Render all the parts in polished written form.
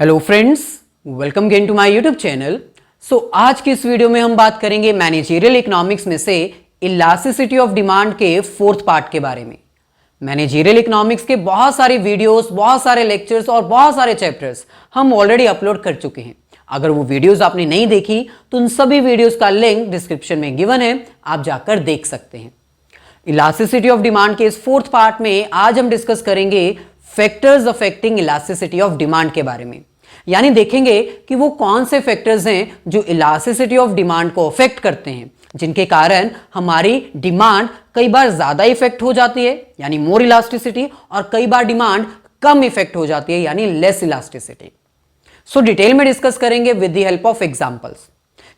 Hello friends, welcome again to my YouTube channel. आज की इस वीडियो में हम बात करेंगे मैनेजरियल इकोनॉमिक्स में से इलास्टिसिटी ऑफ डिमांड के फोर्थ पार्ट के बारे में। मैनेजरियल इकोनॉमिक्स के बहुत सारे वीडियोस, बहुत सारे लेक्चर्स और बहुत सारे चैप्टर्स हम ऑलरेडी अपलोड कर चुके हैं। अगर वो वीडियोस आपने नहीं देखी तो उन सभी वीडियोस का लिंक डिस्क्रिप्शन में गिवन है, आप जाकर देख सकते हैं। इलास्टिसिटी ऑफ डिमांड के इस फोर्थ पार्ट में आज हम डिस्कस करेंगे factors affecting elasticity of demand के बारे में। यानी देखेंगे कि वो कौन से फैक्टर्स हैं जो इलास्टिसिटी ऑफ डिमांड को अफेक्ट करते हैं, जिनके कारण हमारी डिमांड कई बार ज्यादा इफेक्ट हो जाती है यानी मोर इलास्टिसिटी, और कई बार डिमांड कम इफेक्ट हो जाती है यानी लेस इलास्टिसिटी। डिटेल में डिस्कस करेंगे with the help of examples.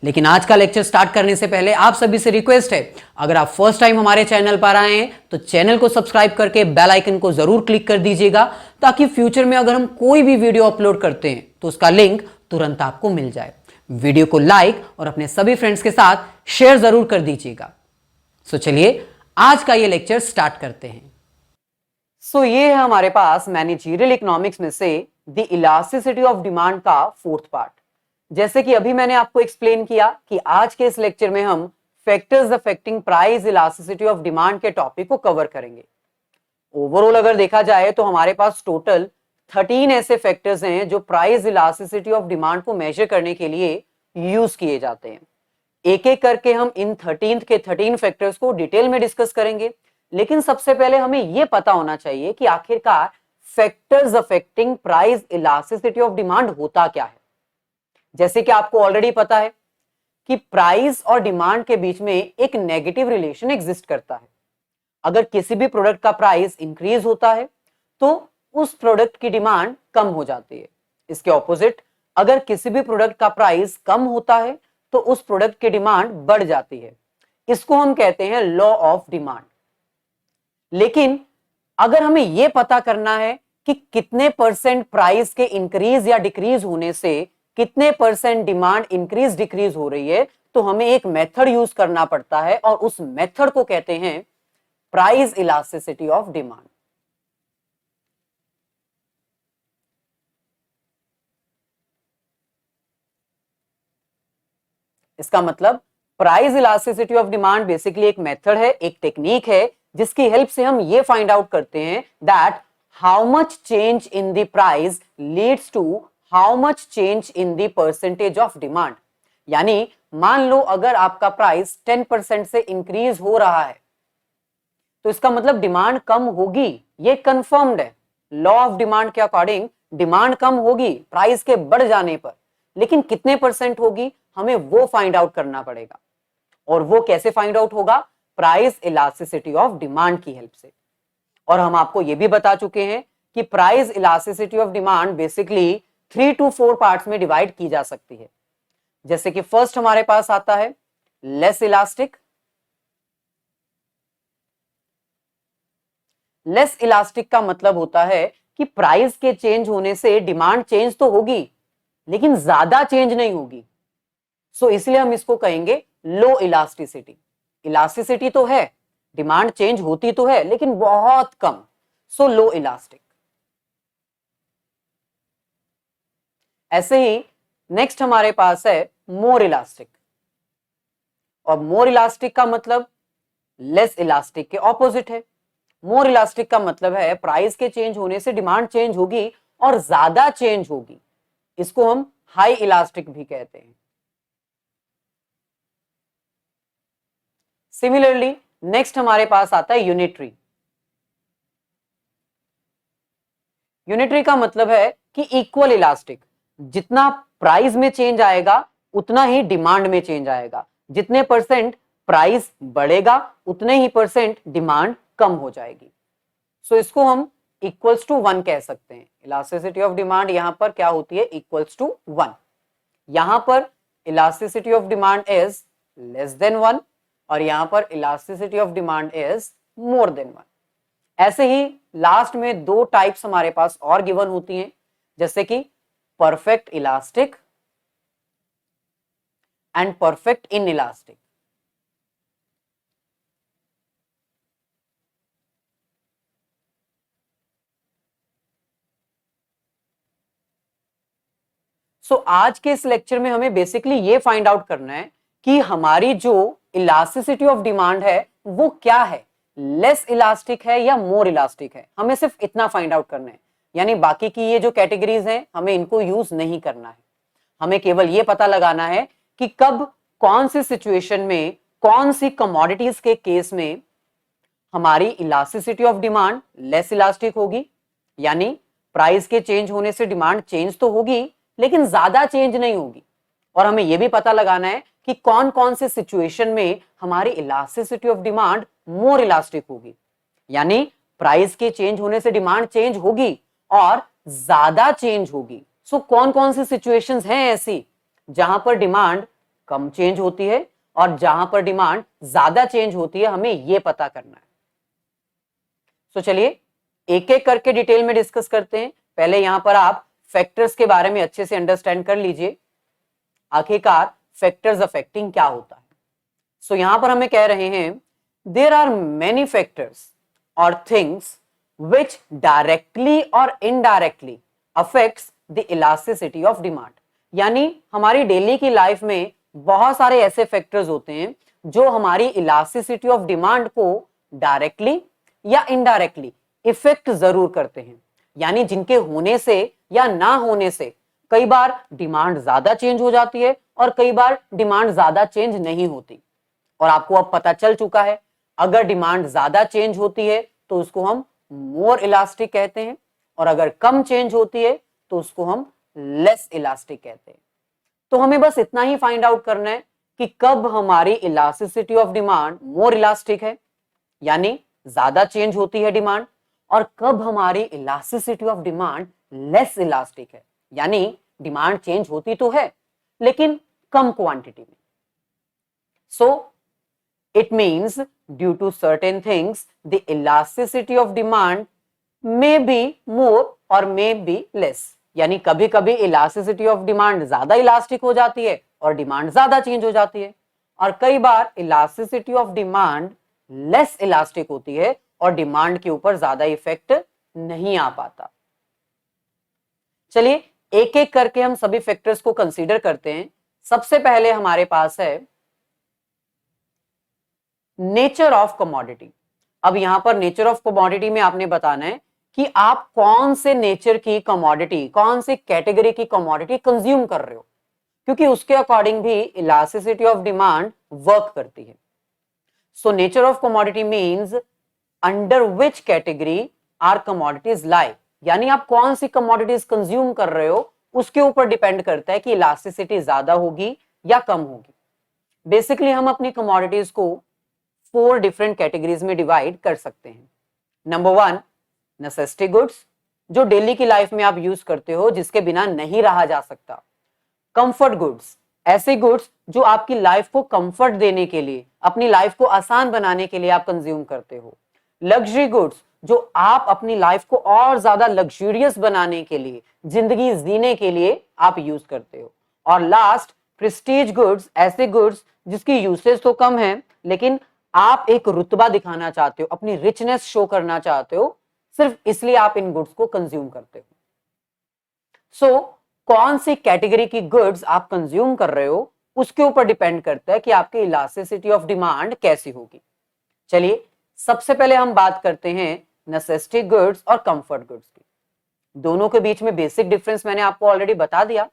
लेकिन आज का लेक्चर स्टार्ट करने से पहले आप सभी से रिक्वेस्ट है, अगर आप फर्स्ट टाइम हमारे चैनल पर आए हैं तो चैनल को सब्सक्राइब करके बेल आइकन को जरूर क्लिक कर दीजिएगा, ताकि फ्यूचर में अगर हम कोई भी वीडियो अपलोड करते हैं तो उसका लिंक तुरंत आपको मिल जाए। वीडियो को लाइक और अपने सभी फ्रेंड्स के साथ शेयर जरूर कर दीजिएगा। चलिए आज का ये लेक्चर स्टार्ट करते हैं। ये है हमारे पास मैनेजरियल इकोनॉमिक्स में से द इलास्टिसिटी ऑफ डिमांड का फोर्थ पार्ट। जैसे कि अभी मैंने आपको एक्सप्लेन किया कि आज के इस लेक्चर में हम factors affecting price elasticity of demand के टॉपिक को कवर करेंगे। ओवरऑल अगर देखा जाए तो हमारे पास टोटल 13 ऐसे फैक्टर्स हैं जो प्राइस इलास्टिसिटी ऑफ डिमांड को मेजर करने के लिए यूज किए जाते हैं। एक एक करके हम इन 13 के 13 फैक्टर्स को डिटेल में डिस्कस करेंगे, लेकिन सबसे पहले हमें यह पता होना चाहिए कि आखिरकार factors affecting price elasticity of demand होता क्या है। जैसे कि आपको ऑलरेडी पता है कि प्राइस और डिमांड के बीच में एक नेगेटिव रिलेशन एग्जिस्ट करता है। अगर किसी भी प्रोडक्ट का प्राइस इंक्रीज होता है तो उस प्रोडक्ट की डिमांड कम हो जाती है। इसके ऑपोजिट, अगर किसी भी प्रोडक्ट का प्राइस कम होता है तो उस प्रोडक्ट की डिमांड बढ़ जाती है। इसको हम कहते हैं लॉ ऑफ डिमांड। लेकिन अगर हमें यह पता करना है कि कितने परसेंट प्राइस के इंक्रीज या डिक्रीज होने से कितने परसेंट डिमांड इंक्रीज डिक्रीज हो रही है, तो हमें एक मेथड यूज करना पड़ता है और उस मेथड को कहते हैं प्राइस इलास्टिसिटी ऑफ डिमांड। इसका मतलब price elasticity of demand basically एक मेथड है, एक टेक्निक है, जिसकी हेल्प से हम ये फाइंड आउट करते हैं that how much change in the price leads to how much change in the percentage of demand. यानी मान लो अगर आपका प्राइस 10% से इंक्रीज हो रहा है तो इसका मतलब डिमांड कम होगी, ये कंफर्म्ड है। लॉ ऑफ डिमांड के अकॉर्डिंग डिमांड कम होगी प्राइस के बढ़ जाने पर, लेकिन कितने परसेंट होगी हमें वो फाइंड आउट करना पड़ेगा। और वो कैसे फाइंड आउट होगा? प्राइस इलास्टिसिटी ऑफ डिमांड की हेल्प से। और हम आपको ये भी बता चुके हैं कि price elasticity of demand basically 3 to 4 parts में डिवाइड की जा सकती है। जैसे कि फर्स्ट हमारे पास आता है लेस इलास्टिक। लेस इलास्टिक का मतलब होता है कि प्राइस के चेंज होने से डिमांड चेंज तो होगी लेकिन ज्यादा चेंज नहीं होगी। इसलिए हम इसको कहेंगे लो इलास्टिसिटी। इलास्टिसिटी तो है, डिमांड चेंज होती तो है लेकिन बहुत कम, लो इलास्टिक। ऐसे ही नेक्स्ट हमारे पास है मोर इलास्टिक। और मोर इलास्टिक का मतलब लेस इलास्टिक के ऑपोजिट है। मोर इलास्टिक का मतलब है प्राइस के चेंज होने से डिमांड चेंज होगी और ज्यादा चेंज होगी। इसको हम हाई इलास्टिक भी कहते हैं। सिमिलरली नेक्स्ट हमारे पास आता है यूनिटरी। यूनिटरी का मतलब है कि इक्वल इलास्टिक। जितना प्राइस में चेंज आएगा उतना ही डिमांड में चेंज आएगा। जितने परसेंट प्राइस बढ़ेगा उतने ही परसेंट डिमांड कम हो जाएगी। इसको हम इक्वल्स टू 1 कह सकते हैं। इलास्टिसिटी ऑफ डिमांड यहां पर क्या होती है? Equals to 1। यहां पर elasticity of demand is less than 1 और यहां पर elasticity of demand is more than 1। ऐसे ही लास्ट में 2 टाइप्स हमारे पास और गिवन होती हैं, जैसे कि perfect elastic and perfect inelastic. So आज के इस लेक्चर में हमें बेसिकली ये फाइंड आउट करना है कि हमारी जो इलास्टिसिटी ऑफ डिमांड है वो क्या है, लेस इलास्टिक है या मोर इलास्टिक है। हमें सिर्फ इतना फाइंड आउट करना है, यानी बाकी की ये जो कैटेगरीज हैं हमें इनको यूज नहीं करना है। हमें केवल ये पता लगाना है कि कब कौन सी सिचुएशन में कौन सी कमोडिटीज के केस में हमारी elasticity of demand less elastic होगी, यानी प्राइस के चेंज होने से डिमांड चेंज तो होगी लेकिन ज्यादा चेंज नहीं होगी। और हमें यह भी पता लगाना है कि कौन कौन से सिचुएशन में हमारी elasticity of demand more elastic होगी, यानी प्राइस के चेंज होने से डिमांड चेंज होगी और ज्यादा चेंज होगी। सो कौन कौन सी सिचुएशंस हैं ऐसी जहां पर डिमांड कम चेंज होती है और जहां पर डिमांड ज्यादा चेंज होती है, हमें यह पता करना है। तो चलिए एक एक करके डिटेल में डिस्कस करते हैं। पहले यहां पर आप फैक्टर्स के बारे में अच्छे से अंडरस्टैंड कर लीजिए, आखिरकार फैक्टर्स अफेक्टिंग क्या होता है। सो यहां पर हमें कह रहे हैं देयर आर मेनी फैक्टर्स और थिंग्स विच डायरेक्टली और indirectly affects the elasticity of demand, यानी हमारी डेली की लाइफ में बहुत सारे ऐसे फैक्टर्स होते हैं जो हमारी इलास्टिसिटी ऑफ डिमांड को डायरेक्टली या इनडायरेक्टली इफेक्ट जरूर करते हैं, यानी जिनके होने से या ना होने से कई बार डिमांड ज्यादा चेंज हो जाती है और कई बार डिमांड ज्यादा चेंज नहीं होती। और आपको अब पता चल चुका है, अगर डिमांड ज्यादा चेंज होती है तो उसको हम मोर इलास्टिक कहते हैं और अगर कम चेंज होती है तो उसको हम लेस इलास्टिक कहते हैं। तो हमें बस इतना ही फाइंड आउट करना है कि कब हमारी elasticity of demand more elastic है, यानी ज्यादा चेंज होती है डिमांड, और कब हमारी elasticity of demand less elastic है, यानी डिमांड चेंज होती तो है लेकिन कम क्वांटिटी में। So it means due to certain things the elasticity of demand may be more और मे बी लेस, यानी कभी कभी इलास्टिसिटी ऑफ डिमांड ज्यादा इलास्टिक हो जाती है और डिमांड ज्यादा चेंज हो जाती है, और कई बार elasticity of demand less elastic होती है और डिमांड के ऊपर ज्यादा इफेक्ट नहीं आ पाता। चलिए एक एक करके हम सभी फैक्टर्स को कंसीडर करते हैं। सबसे पहले हमारे पास है नेचर ऑफ कमोडिटी। अब यहां पर नेचर ऑफ कमोडिटी में आपने बताना है कि आप कौन से नेचर की कमोडिटी, कौन से कैटेगरी की कमोडिटी कंज्यूम कर रहे हो, क्योंकि उसके अकॉर्डिंग भी इलास्टिसिटी ऑफ डिमांड वर्क करती है। So nature of commodity means under which category are commodities lie, यानी आप कौन सी कमोडिटीज कंज्यूम कर रहे हो उसके ऊपर डिपेंड करता है कि इलास्टिसिटी ज्यादा होगी या कम होगी। बेसिकली हम अपनी कमोडिटीज को 4 डिफरेंट कैटेगरीज में डिवाइड कर सकते हैं। नंबर 1 नेसेसिटी गुड्स, जो डेली की लाइफ में आप यूज करते हो, जिसके बिना नहीं रहा जा सकता। कंफर्ट गुड्स, ऐसे गुड्स जो आपकी लाइफ को कंफर्ट देने के लिए, अपनी लाइफ को आसान बनाने के लिए आप कंज्यूम करते हो। लग्जरी गुड्स, जो आप अपनी लाइफ को और ज्यादा लग्जूरियस बनाने के लिए, जिंदगी जीने के लिए आप यूज करते हो। और लास्ट प्रेस्टीज गुड्स, ऐसे गुड्स जिसकी यूसेज तो कम है लेकिन आप एक रुतबा दिखाना चाहते हो, अपनी रिचनेस शो करना चाहते हो, सिर्फ इसलिए आप इन गुड्स को कंज्यूम करते हो। सो कौन सी कैटेगरी की गुड्स आप कंज्यूम कर रहे हो उसके ऊपर डिपेंड करता है कि आपकी इलास्टिसिटी ऑफ डिमांड कैसी होगी। चलिए सबसे पहले हम बात करते हैं नेसेसिटी गुड्स और कंफर्ट गुड्स की। दोनों के बीच में बेसिक डिफरेंस मैंने आपको ऑलरेडी बता दिया।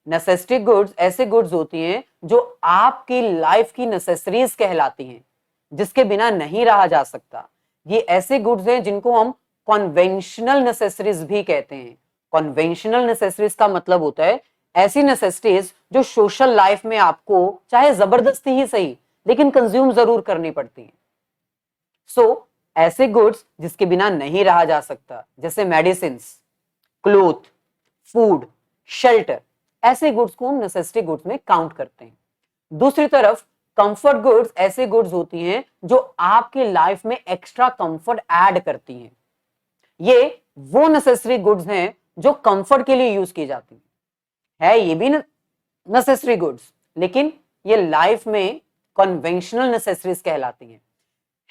नेसेसिटी गुड्स ऐसे गुड्स होती हैं जो आपकी लाइफ की नेसेसरीज कहलाती हैं, जिसके बिना नहीं रहा जा सकता। ये ऐसे गुड्स हैं जिनको हम कन्वेंशनल नेसेसरीज भी कहते हैं। कन्वेंशनल नेसेसरीज का मतलब होता है ऐसी नेसेसिटीज जो सोशल लाइफ में आपको चाहे जबरदस्ती ही सही लेकिन कंज्यूम जरूर करनी पड़ती हैं। सो ऐसे गुड्स जिसके बिना नहीं रहा जा सकता, जैसे मेडिसिन, क्लोथ, फूड, शेल्टर, ऐसे गुड्स को हम नेसेसिटी गुड्स में काउंट करते हैं। दूसरी तरफ कंफर्ट गुड्स ऐसे गुड्स होती हैं जो आपकी लाइफ में एक्स्ट्रा कंफर्ट ऐड करती हैं। ये वो नेसेसरी गुड्स हैं जो कंफर्ट के लिए यूज की जाती है ये भी नेसेसरी गुड्स, लेकिन ये लाइफ में कन्वेंशनल नेसेसरीज कहलाती हैं।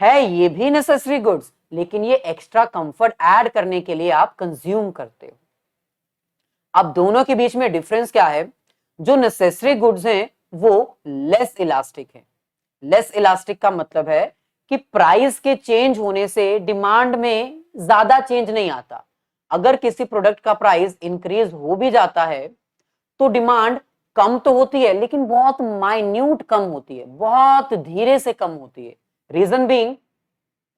है ये भी नेसेसरी गुड्स, लेकिन ये एक्स्ट्रा कंफर्ट ऐड करने के लिए आप कंज्यूम करते हो। अब दोनों के बीच में डिफरेंस क्या है? जो नेसेसरी गुड्स हैं वो लेस इलास्टिक है। लेस इलास्टिक का मतलब है कि प्राइस के चेंज होने से डिमांड में ज्यादा चेंज नहीं आता। अगर किसी प्रोडक्ट का प्राइस इंक्रीज हो भी जाता है तो डिमांड कम तो होती है, लेकिन बहुत माइन्यूट कम होती है, बहुत धीरे से कम होती है। रीजन बीइंग,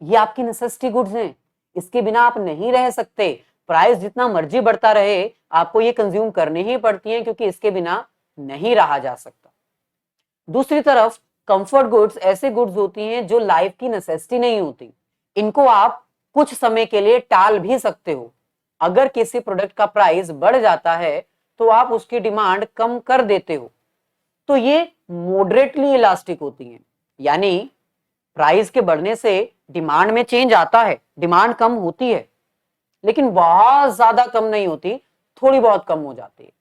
ये आपकी नेसेसिटी गुड्स हैं, इसके बिना आप नहीं रह सकते। प्राइस जितना मर्जी बढ़ता रहे, आपको ये कंज्यूम करनी ही पड़ती है, क्योंकि इसके बिना नहीं रहा जा सकता। दूसरी तरफ कंफर्ट गुड्स ऐसे गुड्स होती हैं जो लाइफ की नेसेसिटी नहीं होती। इनको आप कुछ समय के लिए टाल भी सकते हो। अगर किसी प्रोडक्ट का प्राइस बढ़ जाता है तो आप उसकी डिमांड कम कर देते हो, तो ये मॉडरेटली इलास्टिक होती हैं। यानी प्राइस के बढ़ने से डिमांड में चेंज आता है, डिमांड कम होती है, लेकिन बहुत ज्यादा कम नहीं होती, थोड़ी बहुत कम हो जाती है।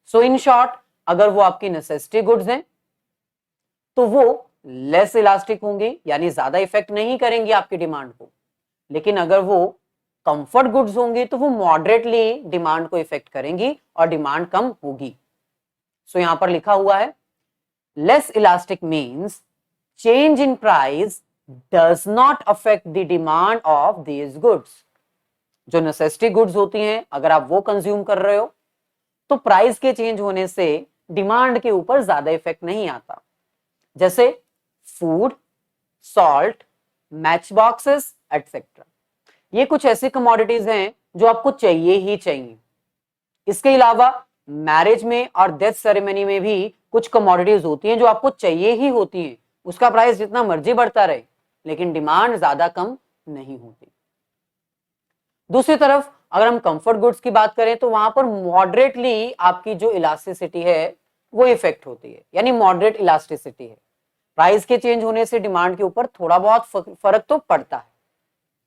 सो इन शॉर्ट, अगर वो आपकी नेसेसिटी गुड्स हैं तो वो लेस इलास्टिक होंगी, यानी ज्यादा इफेक्ट नहीं करेंगी आपकी डिमांड को। लेकिन अगर वो कंफर्ट गुड्स होंगी तो वो मॉडरेटली डिमांड को इफेक्ट करेंगी और डिमांड कम होगी। सो यहां पर लिखा हुआ है, less elastic means change in price does not affect the demand of these goods। जो नेसेसिटी गुड्स होती हैं, अगर आप वो कंज्यूम कर रहे हो तो प्राइस के चेंज होने से डिमांड के ऊपर ज्यादा इफेक्ट नहीं आता। जैसे food, salt, match boxes etcetera. ये कुछ ऐसी कमोडिटीज हैं जो आपको चाहिए ही चाहिए। इसके अलावा मैरिज में और डेथ सेरेमनी में भी कुछ कमोडिटीज होती हैं जो आपको चाहिए ही होती हैं। उसका प्राइस जितना मर्जी बढ़ता रहे, लेकिन डिमांड ज्यादा कम नहीं होती। दूसरी तरफ अगर हम कंफर्ट गुड्स की बात करें तो वहां पर मॉडरेटली आपकी जो इलास्टिसिटी है वो इफेक्ट होती है, यानी मॉडरेट इलास्टिसिटी है। प्राइस के चेंज होने से डिमांड के ऊपर थोड़ा बहुत फर्क तो पड़ता है।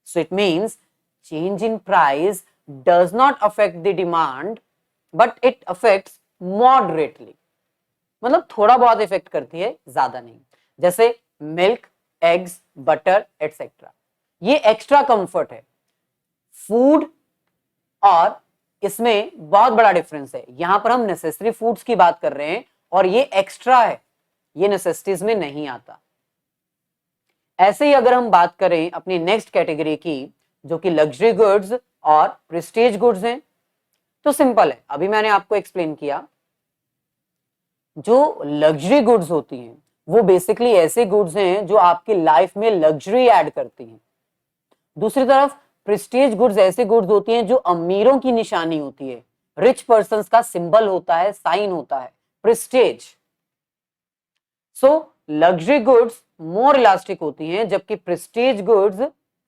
सो it means change in price does not affect the demand, but it affects moderately. मतलब थोड़ा बहुत इफेक्ट करती है, ज्यादा नहीं। जैसे मिल्क, एग्स, बटर एटसेट्रा, ये एक्स्ट्रा कंफर्ट है। फूड और इसमें बहुत बड़ा डिफरेंस है। यहां पर हम नेसेसरी फूड्स की बात कर रहे हैं और ये एक्स्ट्रा है, ये नेसेसिटीज में नहीं आता। ऐसे ही अगर हम बात करें अपनी नेक्स्ट कैटेगरी की, जो कि लग्जरी गुड्स और प्रेस्टीज गुड्स हैं, तो सिंपल है, अभी मैंने आपको एक्सप्लेन किया। जो लग्जरी गुड्स होती हैं वो बेसिकली ऐसे गुड्स हैं जो आपकी लाइफ में लग्जरी ऐड करती हैं। दूसरी तरफ प्रेस्टीज गुड्स ऐसे गुड्स होती हैं जो अमीरों की निशानी होती है, रिच पर्संस का सिंबल होता है, साइन होता है प्रेस्टीज। सो लग्जरी गुड्स मोर इलास्टिक होती हैं, जबकि प्रेस्टीज गुड्स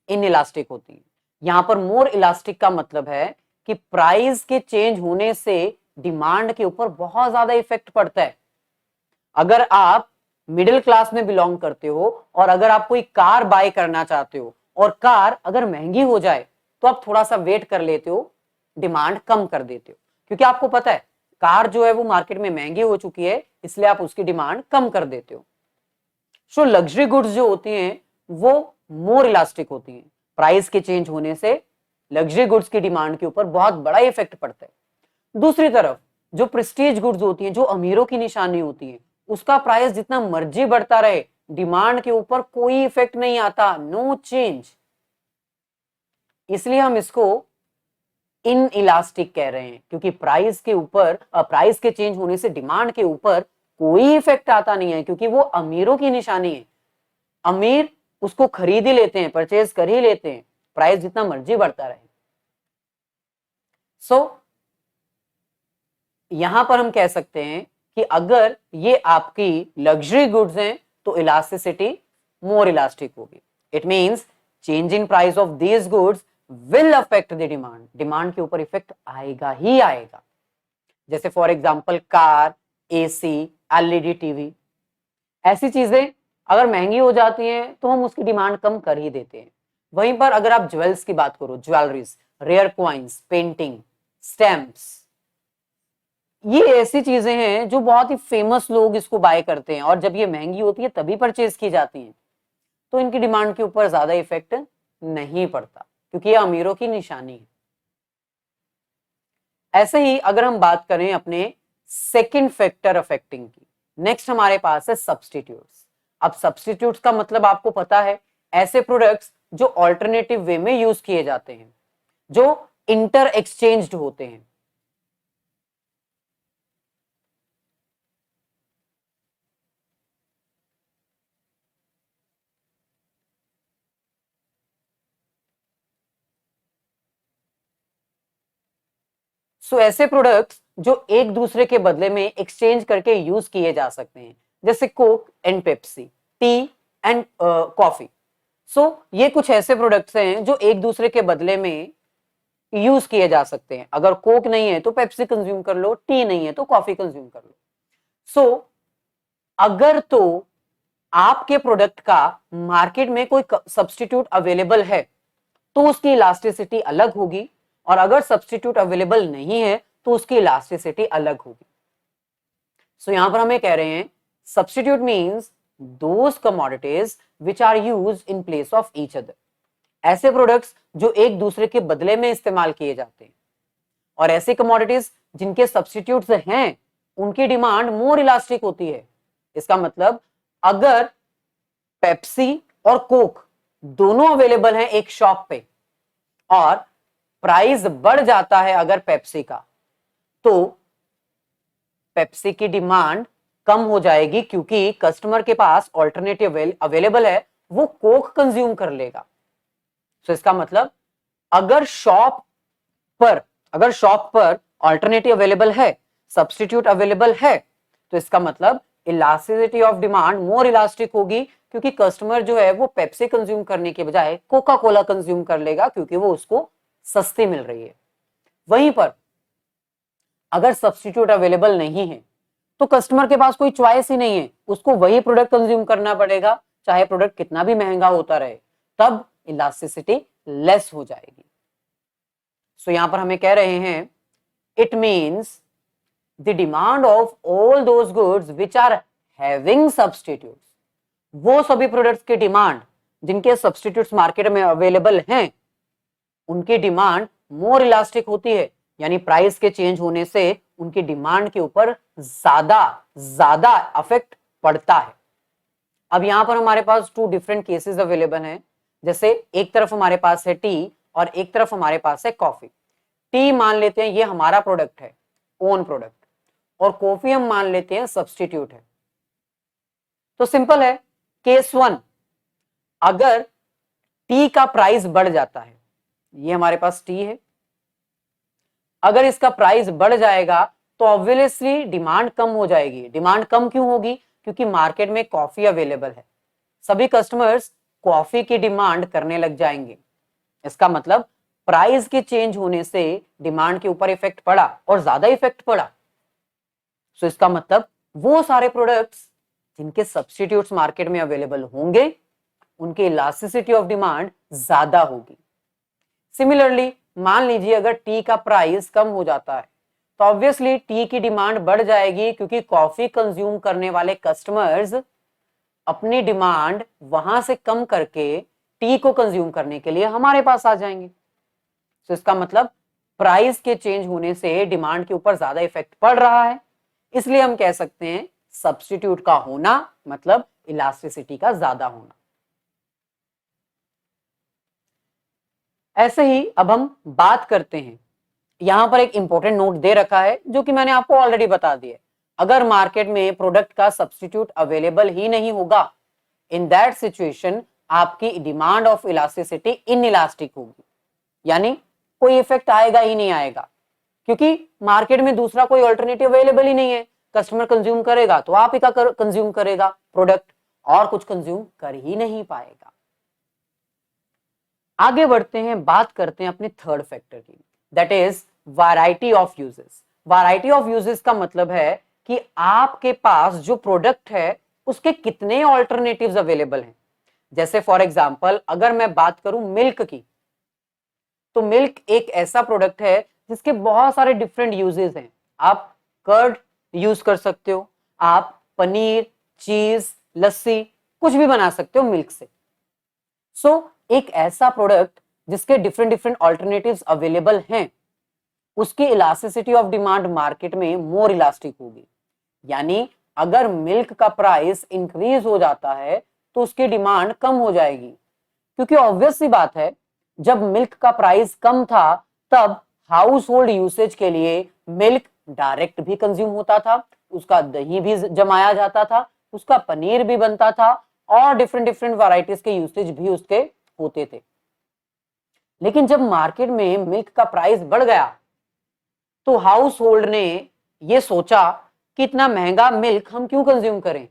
इनइलास्टिक होती हैं। यहां पर मोर इलास्टिक का मतलब है कि प्राइस के चेंज होने से डिमांड के ऊपर बहुत ज्यादा इफेक्ट पड़ता है। अगर आप मिडिल क्लास में बिलोंग करते हो और अगर आप कोई कार बाय करना चाहते हो और कार अगर महंगी हो जाए तो आप थोड़ा सा वेट कर लेते हो, डिमांड कम कर देते हो, क्योंकि आपको पता है कार जो है वो मार्केट में महंगी हो चुकी है, इसलिए आप उसकी डिमांड कम कर देते हो। सो लग्जरी गुड्स जो होती हैं वो मोर इलास्टिक होती हैं। प्राइस के चेंज होने से लग्जरी गुड्स की डिमांड के ऊपर बहुत बड़ा इफेक्ट पड़ता है। दूसरी तरफ जो प्रेस्टीज गुड्स होती हैं, जो अमीरों की निशानी होती है, उसका प्राइस जितना मर्जी बढ़ता रहे, डिमांड के ऊपर कोई इफेक्ट नहीं आता, नो चेंज। इसलिए हम इसको इन इलास्टिक कह रहे हैं, क्योंकि प्राइस के ऊपर प्राइस के चेंज होने से डिमांड के ऊपर कोई इफेक्ट आता नहीं है, क्योंकि वो अमीरों की निशानी है। अमीर उसको खरीद ही लेते हैं, परचेज कर ही लेते हैं, प्राइस जितना मर्जी बढ़ता रहे। सो यहां पर हम कह सकते हैं कि अगर ये आपकी लग्जरी गुड्स हैं तो इलास्टिसिटी मोर इलास्टिक होगी। It means change in price of these goods will affect the demand, demand के ऊपर इफेक्ट आएगा ही आएगा। जैसे for example car, AC, LED TV, ऐसी चीजें अगर महंगी हो जाती हैं तो हम उसकी डिमांड कम कर ही देते हैं। वहीं पर अगर आप ज्वेल्स की बात करो, jewelleries, rare coins, painting, stamps, ये ऐसी चीजें हैं जो बहुत ही फेमस लोग इसको बाय करते हैं और जब ये महंगी होती है तभी परचेज की जाती हैं, तो इनकी डिमांड के ऊपर ज्यादा इफेक्ट नहीं पड़ता, क्योंकि ये अमीरों की निशानी है। ऐसे ही अगर हम बात करें अपने सेकंड फैक्टर अफेक्टिंग की, नेक्स्ट हमारे पास है सब्स्टिट्यूट्स। अब सब्स्टिट्यूट्स का मतलब आपको पता है, ऐसे प्रोडक्ट्स जो ऑल्टरनेटिव वे में यूज किए जाते हैं, जो इंटर एक्सचेंज्ड होते हैं। ऐसे प्रोडक्ट्स जो एक दूसरे के बदले में एक्सचेंज करके यूज किए जा सकते हैं, जैसे Coke and Pepsi, T and coffee. ये कुछ ऐसे प्रोडक्ट्स हैं जो एक दूसरे के बदले में यूज किए जा सकते हैं। अगर कोक नहीं है तो पेप्सी कंज्यूम कर लो, टी नहीं है तो कॉफी कंज्यूम कर लो। अगर तो आपके प्रोडक्ट का मार्केट में कोई सब्स्टिट्यूट अवेलेबल है तो उसकी इलास्टिसिटी अलग होगी, और अगर सब्स्टिट्यूट अवेलेबल नहीं है तो उसकी इलास्टिसिटी अलग होगी। यहां पर हमें कह रहे हैं substitute means those commodities which are used in place of each other. ऐसे प्रोडक्ट्स जो एक दूसरे के बदले में इस्तेमाल किए जाते हैं, और ऐसी कमोडिटीज जिनके सब्स्टिट्यूट्स हैं उनकी डिमांड मोर इलास्टिक होती है। इसका मतलब अगर पेप्सी और कोक दोनों अवेलेबल हैं एक शॉप पे, और प्राइस बढ़ जाता है अगर पेप्सी का, तो पेप्सी की डिमांड कम हो जाएगी, क्योंकि कस्टमर के पास ऑल्टरनेटिव अवेलेबल है, वो कोक कंज्यूम कर लेगा। इसका मतलब अगर शॉप पर ऑल्टरनेटिव अवेलेबल है, सब्स्टिट्यूट अवेलेबल है, तो इसका मतलब elasticity of demand more elastic होगी, क्योंकि कस्टमर जो है वो पेप्सी कंज्यूम करने के बजाय कोका कोला कंज्यूम कर लेगा, क्योंकि वो उसको सस्ती मिल रही है। वहीं पर अगर सब्स्टिट्यूट अवेलेबल नहीं है तो कस्टमर के पास कोई चॉइस ही नहीं है, उसको वही प्रोडक्ट कंज्यूम करना पड़ेगा, चाहे प्रोडक्ट कितना भी महंगा होता रहे, तब इलास्टिसिटी लेस हो जाएगी। यहां पर हमें कह रहे हैं it means the demand of all those goods which are having substitutes, वो सभी प्रोडक्ट्स की डिमांड जिनके सब्स्टिट्यूट्स मार्केट में अवेलेबल हैं, उनकी डिमांड मोर इलास्टिक होती है, यानी प्राइस के चेंज होने से उनकी डिमांड के ऊपर ज्यादा इफेक्ट पड़ता है। अब यहां पर हमारे पास टू डिफरेंट केसेस अवेलेबल हैं, जैसे एक तरफ हमारे पास है टी और एक तरफ हमारे पास है कॉफी। टी मान लेते हैं ये हमारा प्रोडक्ट है, ओन प्रोडक्ट, और कॉफी हम मान लेते हैं सब्स्टिट्यूट है। तो सिंपल है, केस 1, अगर टी का प्राइस बढ़ जाता है, ये हमारे पास टी है, अगर इसका प्राइस बढ़ जाएगा तो ऑब्वियसली डिमांड कम हो जाएगी। डिमांड कम क्यों होगी? क्योंकि मार्केट में कॉफी अवेलेबल है, सभी कस्टमर्स कॉफी की डिमांड करने लग जाएंगे। इसका मतलब प्राइस के चेंज होने से डिमांड के ऊपर इफेक्ट पड़ा, और ज्यादा इफेक्ट पड़ा। इसका मतलब वो सारे प्रोडक्ट्स जिनके सब्स्टिट्यूट्स मार्केट में अवेलेबल होंगे, उनकी इलास्टिसिटी ऑफ डिमांड ज्यादा होगी। सिमिलरली मान लीजिए अगर टी का प्राइस कम हो जाता है तो ऑब्वियसली टी की डिमांड बढ़ जाएगी, क्योंकि कॉफी कंज्यूम करने वाले कस्टमर्स अपनी डिमांड वहां से कम करके टी को कंज्यूम करने के लिए हमारे पास आ जाएंगे। इसका मतलब प्राइस के चेंज होने से डिमांड के ऊपर ज्यादा इफेक्ट पड़ रहा है, इसलिए हम कह सकते हैं सब्स्टिट्यूट का होना मतलब इलास्टिसिटी का ज्यादा होना। ऐसे ही अब हम बात करते हैं, यहां पर एक इंपॉर्टेंट नोट दे रखा है जो कि मैंने आपको ऑलरेडी बता दिया। अगर मार्केट में प्रोडक्ट का सब्स्टिट्यूट अवेलेबल ही नहीं होगा, इन दैट सिचुएशन आपकी डिमांड ऑफ इलास्टिसिटी इनइलास्टिक होगी, यानी कोई इफेक्ट आएगा ही नहीं आएगा, क्योंकि मार्केट में दूसरा कोई अल्टरनेटिव अवेलेबल ही नहीं है। कस्टमर कंज्यूम करेगा तो आप ही का कंज्यूम करेगा प्रोडक्ट, और कुछ कंज्यूम कर ही नहीं पाएगा। आगे बढ़ते हैं, बात करते हैं अपने थर्ड फैक्टर की, that is variety of uses. Variety of uses का मतलब है कि आपके पास जो प्रोडक्ट है उसके कितने ऑल्टरनेटिव्स अवेलेबल हैं। जैसे फॉर एग्जांपल अगर मैं बात करूं मिल्क की, तो मिल्क एक ऐसा प्रोडक्ट है जिसके बहुत सारे डिफरेंट यूजेस हैं। आप कर्ड यूज कर सकते हो, आप पनीर, चीज, लस्सी कुछ भी बना सकते हो मिल्क से। एक ऐसा प्रोडक्ट जिसके डिफरेंट डिफरेंट ऑल्टरनेटिव्स अवेलेबल हैं, उसकी इलास्टिसिटी ऑफ डिमांड मार्केट में मोर इलास्टिक होगी। यानी अगर मिल्क का प्राइस इंक्रीज हो जाता है तो उसकी डिमांड कम हो जाएगी, क्योंकि ऑब्वियस सी बात है, जब मिल्क का प्राइस कम था तब हाउस होल्ड यूसेज के लिए मिल्क डायरेक्ट भी कंज्यूम होता था, उसका दही भी जमाया जाता था, उसका पनीर भी बनता था और डिफरेंट डिफरेंट वैरायटीज के यूसेज भी उसके होते थे। लेकिन जब मार्केट में मिल्क का प्राइस बढ़ गया तो हाउस होल्ड ने यह सोचा कि इतना महंगा मिल्क हम क्यों कंज्यूम करें,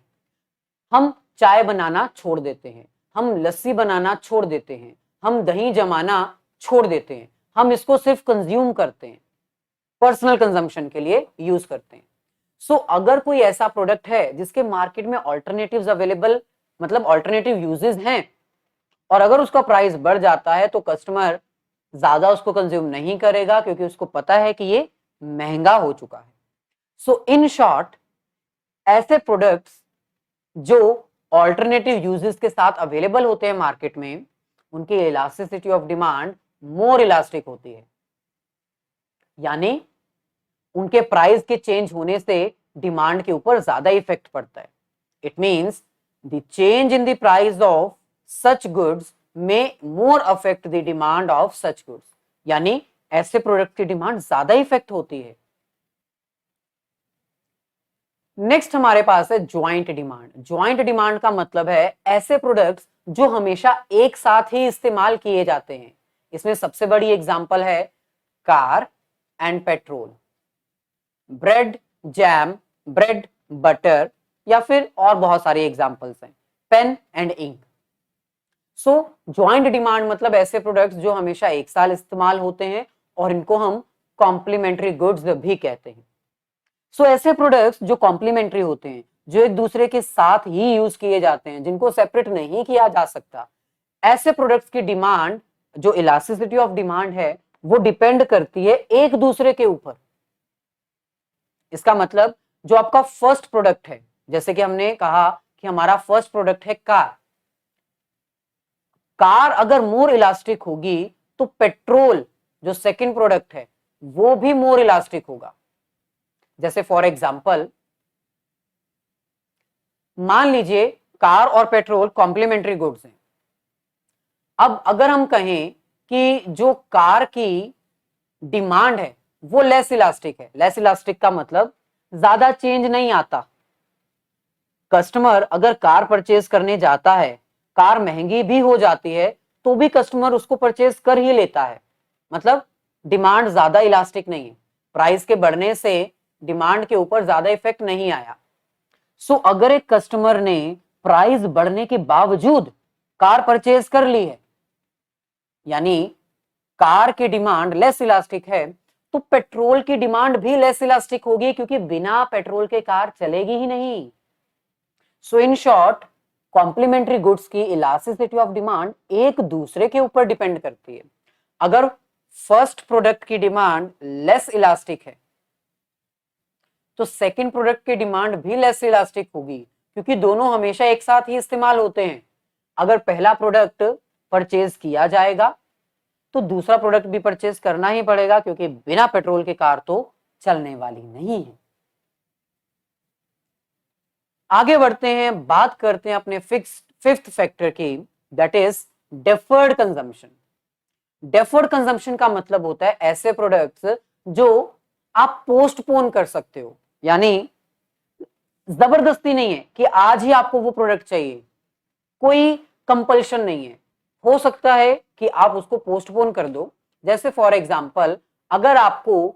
हम चाय बनाना छोड़ देते हैं, हम लस्सी बनाना छोड़ देते हैं, हम दही जमाना छोड़ देते हैं, हम इसको सिर्फ कंज्यूम करते हैं, पर्सनल कंजम्पशन के लिए यूज करते हैं। सो अगर कोई ऐसा प्रोडक्ट है जिसके मार्केट में ऑल्टरनेटिव्स अवेलेबल, मतलब ऑल्टरनेटिव यूजेस हैं, और अगर उसका प्राइस बढ़ जाता है तो कस्टमर ज्यादा उसको कंज्यूम नहीं करेगा, क्योंकि उसको पता है कि ये महंगा हो चुका है। सो इन शॉर्ट, ऐसे प्रोडक्ट्स जो ऑल्टरनेटिव यूजेस के साथ अवेलेबल होते हैं मार्केट में, उनकी elasticity of demand more elastic होती है। यानी उनके प्राइस के चेंज होने से डिमांड के ऊपर ज्यादा इफेक्ट पड़ता है। It means the change in the price of such goods में more affect the demand of such goods. यानी ऐसे प्रोडक्ट की डिमांड ज्यादा इफेक्ट होती है। नेक्स्ट हमारे पास है ज्वाइंट डिमांड। ज्वाइंट डिमांड का मतलब है ऐसे प्रोडक्ट्स जो हमेशा एक साथ ही इस्तेमाल किए जाते हैं। इसमें सबसे बड़ी एग्जांपल है car and petrol, bread jam, bread butter, या फिर और बहुत सारी एग्जांपल्स हैं, pen and ink. So joint demand मतलब ऐसे प्रोडक्ट्स जो हमेशा एक साल इस्तेमाल होते हैं और इनको हम कॉम्प्लीमेंट्री गुड्स भी कहते हैं। सो ऐसे प्रोडक्ट्स जो कॉम्प्लीमेंट्री होते हैं, जो एक दूसरे के साथ ही यूज किए जाते हैं, जिनको सेपरेट नहीं किया जा सकता, ऐसे प्रोडक्ट्स की डिमांड, जो इलास्टिसिटी ऑफ डिमांड है, वो डिपेंड करती है एक दूसरे के ऊपर। इसका मतलब जो आपका फर्स्ट प्रोडक्ट है, जैसे कि हमने कहा कि हमारा फर्स्ट प्रोडक्ट है कार, कार अगर मोर इलास्टिक होगी तो पेट्रोल जो सेकंड प्रोडक्ट है वो भी मोर इलास्टिक होगा। जैसे फॉर एग्जांपल, मान लीजिए कार और पेट्रोल कॉम्प्लीमेंट्री गुड्स हैं। अब अगर हम कहें कि जो कार की डिमांड है वो लेस इलास्टिक है, लेस इलास्टिक का मतलब ज्यादा चेंज नहीं आता। कस्टमर अगर कार परचेज करने जाता है, कार महंगी भी हो जाती है तो भी कस्टमर उसको परचेज कर ही लेता है, मतलब डिमांड ज्यादा इलास्टिक नहीं है, प्राइस के बढ़ने से डिमांड के ऊपर ज्यादा इफेक्ट नहीं आया। सो अगर एक कस्टमर ने प्राइस बढ़ने के बावजूद कार परचेज कर ली है, यानी कार की डिमांड लेस इलास्टिक है, तो पेट्रोल की डिमांड भी लेस इलास्टिक होगी, क्योंकि बिना पेट्रोल के कार चलेगी ही नहीं। सो इन शॉर्ट, कॉम्प्लीमेंट्री गुड्स की इलास्टिसिटी ऑफ डिमांड एक दूसरे के ऊपर डिपेंड करती है। अगर फर्स्ट प्रोडक्ट की डिमांड लेस इलास्टिक है तो सेकंड प्रोडक्ट की डिमांड भी लेस इलास्टिक होगी, क्योंकि दोनों हमेशा एक साथ ही इस्तेमाल होते हैं। अगर पहला प्रोडक्ट परचेज किया जाएगा तो दूसरा प्रोडक्ट भी परचेज करना ही पड़ेगा, क्योंकि बिना पेट्रोल के कार तो चलने वाली नहीं है। आगे बढ़ते हैं, बात करते हैं अपने फिफ्थ फैक्टर की, that is deferred consumption. Deferred consumption का मतलब होता है ऐसे प्रोडक्ट्स जो आप पोस्टपोन कर सकते हो, यानी जबरदस्ती नहीं है कि आज ही आपको वो प्रोडक्ट चाहिए, कोई कंपल्शन नहीं है, हो सकता है कि आप उसको पोस्टपोन कर दो। जैसे फॉर एग्जांपल, अगर आपको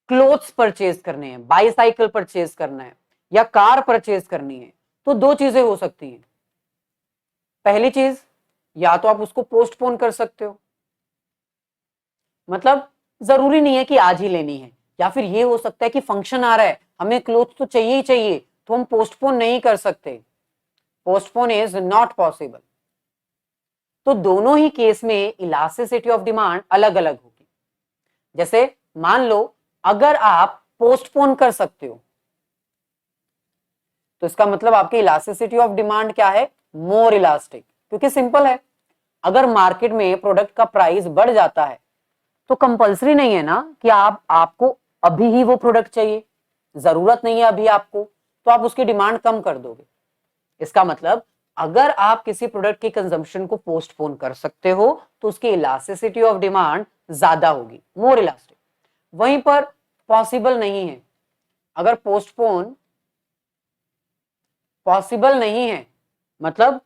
क्लोथ्स परचेज करने हैं, बाईसाइकिल परचेज करना है या कार परचेज करनी है, तो दो चीजें हो सकती हैं। पहली चीज, या तो आप उसको पोस्टपोन कर सकते हो, मतलब जरूरी नहीं है कि आज ही लेनी है, या फिर ये हो सकता है कि फंक्शन आ रहा है, हमें क्लोथ तो चाहिए ही चाहिए, तो हम पोस्टपोन नहीं कर सकते। Postpone is not possible. तो दोनों ही केस में इलास्टिसिटी ऑफ डिमांड अलग अलग होगी। जैसे मान लो अगर आप पोस्टपोन कर सकते हो तो इसका मतलब आपकी इलास्टिसिटी ऑफ डिमांड क्या है, मोर इलास्टिक, क्योंकि सिंपल है, अगर मार्केट में प्रोडक्ट का प्राइस बढ़ जाता है तो कंपलसरी नहीं है ना कि आपको अभी ही वो प्रोडक्ट चाहिए, जरूरत नहीं है अभी आपको, तो आप उसकी डिमांड कम कर दोगे। इसका मतलब अगर आप किसी प्रोडक्ट की कंजम्पशन को पोस्टपोन कर सकते हो तो उसकी इलास्टिसिटी ऑफ डिमांड ज्यादा होगी, मोर इलास्टिक। वहीं पर पॉसिबल नहीं है, अगर पोस्टपोन पॉसिबल नहीं है, मतलब